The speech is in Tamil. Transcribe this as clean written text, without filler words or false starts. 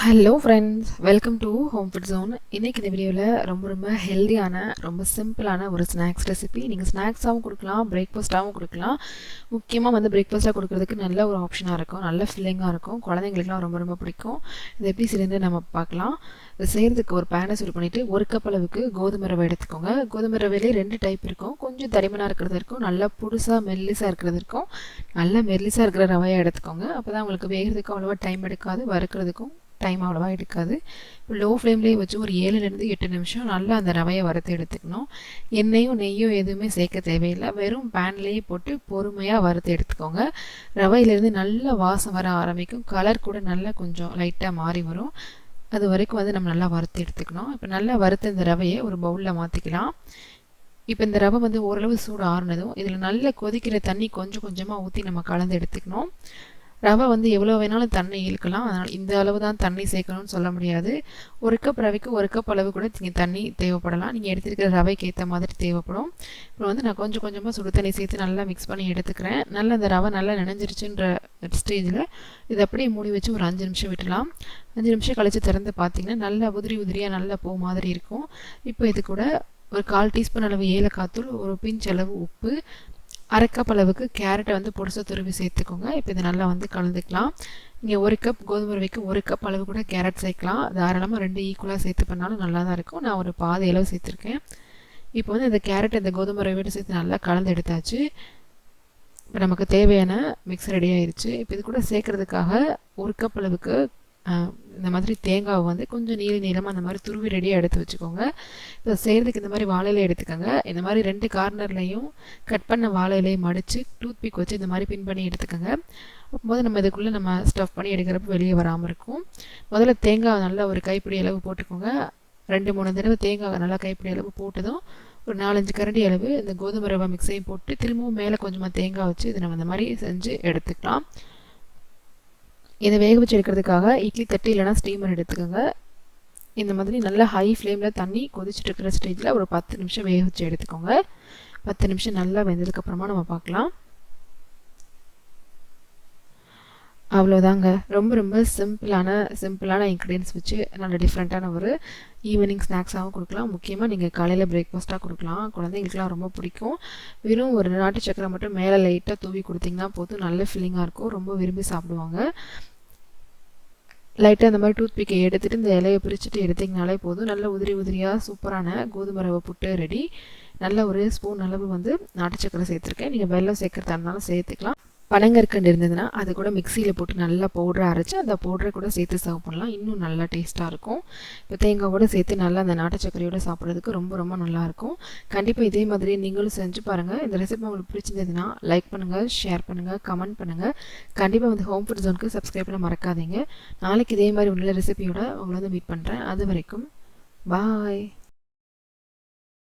Hello friends, welcome to home food zone. இன்றைக்கி இந்த வீடியோவில் ரொம்ப ஹெல்தியான ரொம்ப சிம்பிளான ஒரு ஸ்நாக்ஸ் ரெசிபி. நீங்கள் ஸ்நாக்ஸாகவும் கொடுக்கலாம், பிரேக்ஃபாஸ்ட்டாகவும் கொடுக்கலாம். முக்கியமாக பிரேக்ஃபாஸ்ட்டாக கொடுக்குறதுக்கு நல்ல ஒரு ஆப்ஷனாக இருக்கும், நல்ல ஃபில்லிங்காக இருக்கும். குழந்தைங்களுக்குலாம் ரொம்ப பிடிக்கும். இது எப்படி செய்யறது நம்ம பார்க்கலாம். இது செய்கிறதுக்கு ஒரு பேனை சூடு பண்ணிவிட்டு 1 கப் அளவுக்கு கோதுமை ரவை எடுத்துக்கோங்க. கோதுமை ரவையிலே 2 டைப் இருக்கும். கொஞ்சம் தடிமனாக இருக்கிறது இருக்கும், நல்லா புதுசாக மெல்லிஸாக இருக்கிறது இருக்கும். நல்லா மெல்லிஸாக இருக்கிற ரவையாக எடுத்துக்கோங்க. அப்போ தான் உங்களுக்கு வேகிறதுக்கு அவ்வளோவா டைம் எடுக்காது, வறுக்கிறதுக்கும் டைம் அவ்வளோவா எடுக்காது. இப்போ லோ ஃப்ளேம்லேயே வச்சு ஒரு 7லேருந்து 8 நிமிஷம் நல்லா அந்த ரவையை வறுத்து எடுத்துக்கணும். எண்ணெயும் நெய்யும் எதுவுமே சேர்க்க தேவையில்லை, வெறும் பேன்லேயே போட்டு பொறுமையாக வறுத்து எடுத்துக்கோங்க. ரவையிலேருந்து நல்ல வாசம் வர ஆரம்பிக்கும், கலர் கூட நல்லா கொஞ்சம் லைட்டாக மாறி வரும். அது வரைக்கும் நம்ம நல்லா வறுத்து எடுத்துக்கணும். இப்போ நல்லா வறுத்த இந்த ரவையை ஒரு பவுலில் மாற்றிக்கலாம். இப்போ இந்த ரவை ஓரளவு சூடு ஆறுனதும் இதில் நல்லா கொதிக்கிற தண்ணி கொஞ்சம் கொஞ்சமாக ஊற்றி நம்ம கலந்து எடுத்துக்கணும். ரவை எவ்வளோ வேணாலும் தண்ணி இழுக்கலாம், அதனால் இந்த அளவு தான் தண்ணி சேர்க்கணும்னு சொல்ல முடியாது. 1 கப் ரவைக்கு 1 கப் அளவு கூட நீங்கள் தண்ணி தேவைப்படலாம். நீங்கள் எடுத்துருக்கிற ரவைக்கு ஏற்ற மாதிரி தேவைப்படும். இப்போ நான் கொஞ்சம் கொஞ்சமாக சுடு தண்ணி சேர்த்து நல்லா மிக்ஸ் பண்ணி எடுத்துக்கிறேன். நல்லா இந்த ரவை நல்லா நினைஞ்சிருச்சுன்ற ஸ்டேஜில் இதை அப்படியே மூடி வச்சு ஒரு 5 நிமிஷம் விட்டுலாம். 5 நிமிஷம் கழித்து திறந்து பார்த்தீங்கன்னா நல்லா உதிரியாக நல்லா பூ மாதிரி இருக்கும். இப்போ இது கூட ஒரு 1/4 டீஸ்பூன் அளவு ஏலக்காய்த்தூள், ஒரு பிஞ்ச் அளவு உப்பு, 1/2 கப் அளவுக்கு கேரட்டை பொடிசா துருவி சேர்த்துக்கோங்க. இப்போ இதை நல்லா கலந்துக்கலாம். நீங்கள் 1 கப் கோதுமை ரவைக்கு 1 கப் அளவு கூட கேரட் சேர்க்கலாம். தாராளமாக 2 ஈக்குவலாக சேர்த்து பண்ணாலும் நல்லா தான் இருக்கும். நான் ஒரு பாதி அளவு சேர்த்துருக்கேன். இப்போ இந்த கேரட் இந்த கோதுமை ரவையோடு சேர்த்து நல்லா கலந்து எடுத்தாச்சு. இப்போ நமக்கு தேவையான மிக்ஸ் ரெடி ஆயிடுச்சு. இப்போ இது கூட சேர்க்கறதுக்காக 1 கப் அளவுக்கு இந்த மாதிரி தேங்காவை கொஞ்சம் நீளமாக அந்த மாதிரி துருவி ரெடியாக எடுத்து வச்சுக்கோங்க. இப்போ செய்கிறதுக்கு இந்த மாதிரி வாழையில எடுத்துக்கோங்க. இந்த மாதிரி 2 கார்னர்லையும் கட் பண்ண வாழையிலையை மடித்து டூத்பிக் வச்சு இந்த மாதிரி பின் பண்ணி எடுத்துக்கோங்க. அப்போது நம்ம இதுக்குள்ளே நம்ம ஸ்டஃப் பண்ணி எடுக்கிறப்ப வெளியே வராமல் இருக்கும். முதல்ல தேங்காய் நல்லா ஒரு கைப்பிடி அளவு போட்டுக்கோங்க. 2-3 தடவை தேங்காய் நல்லா கைப்பிடி அளவு போட்டதும் ஒரு 4-5 கரண்டி அளவு இந்த கோதுமை ரவை மிக்ஸையும் போட்டு திரும்பவும் மேலே கொஞ்சமாக தேங்காய் வச்சு இதை நம்ம இந்த மாதிரி செஞ்சு எடுத்துக்கலாம். இதை வேக வச்சு எடுக்கிறதுக்காக இட்லி தட்டு இல்லைனா ஸ்டீமர் எடுத்துக்கோங்க. இந்த மாதிரி நல்லா ஹை ஃப்ளேமில் தண்ணி கொதிச்சுட்டு இருக்கிற ஸ்டேஜில் ஒரு 10 நிமிஷம் வேக வச்சு எடுத்துக்கோங்க. 10 நிமிஷம் நல்லா வெந்ததுக்கப்புறமா நம்ம பார்க்கலாம். அவ்வளோதாங்க. ரொம்ப சிம்பிளான இன்க்ரீடியன்ஸ் வச்சு நல்ல டிஃப்ரெண்ட்டான ஒரு ஈவினிங் ஸ்நாக்ஸாகவும் கொடுக்கலாம். முக்கியமாக நீங்கள் காலையில் பிரேக்ஃபாஸ்ட்டாக கொடுக்கலாம். குழந்தைங்களுக்குலாம் ரொம்ப பிடிக்கும். வெறும் ஒரு நாட்டு சக்கரை மட்டும் மேலே லைட்டாக தூவி கொடுத்திங்கன்னா போதும், நல்ல ஃபீலிங்காக இருக்கும், ரொம்ப விரும்பி சாப்பிடுவாங்க. லைட்டாக இந்த மாதிரி டூத்பிக்கை எடுத்துகிட்டு இந்த இலையை பிரிச்சுட்டு எடுத்திங்கனாலே போதும், நல்ல உதிரியாக சூப்பரான கோதுமை ரவை புட்டு ரெடி. நல்ல ஒரு ஸ்பூன் அளவு நாட்டு சக்கரை சேர்த்துருக்கேன். நீங்கள் வெல்லம் சேர்க்கறதா இருந்தாலும் சேர்த்துக்கலாம். பனங்கற்கண்டு இருந்ததுன்னா அது கூட மிக்சியில் போட்டு நல்லா பவுடரை அரைச்சி அந்த பவுடரை கூட சேர்த்து சர்வ் பண்ணலாம், இன்னும் நல்லா டேஸ்ட்டாக இருக்கும். இப்போ தேங்காவோடு சேர்த்து நல்லா அந்த நாட்டு சக்கரையோடு சாப்பிட்றதுக்கு ரொம்ப நல்லாயிருக்கும். கண்டிப்பாக இதே மாதிரி நீங்களும் செஞ்சு பாருங்கள். இந்த ரெசிபி உங்களுக்கு பிடிச்சிருந்ததுன்னா லைக் பண்ணுங்கள், ஷேர் பண்ணுங்கள், கமெண்ட் பண்ணுங்கள். கண்டிப்பாக ஹோம் ஃபுட் ஜோனுக்கு சப்ஸ்கிரைப் பண்ண மறக்காதீங்க. நாளைக்கு இதே மாதிரி உள்ள ரெசிபியோட உங்களை மீட் பண்ணுறேன். அது வரைக்கும் பாய்.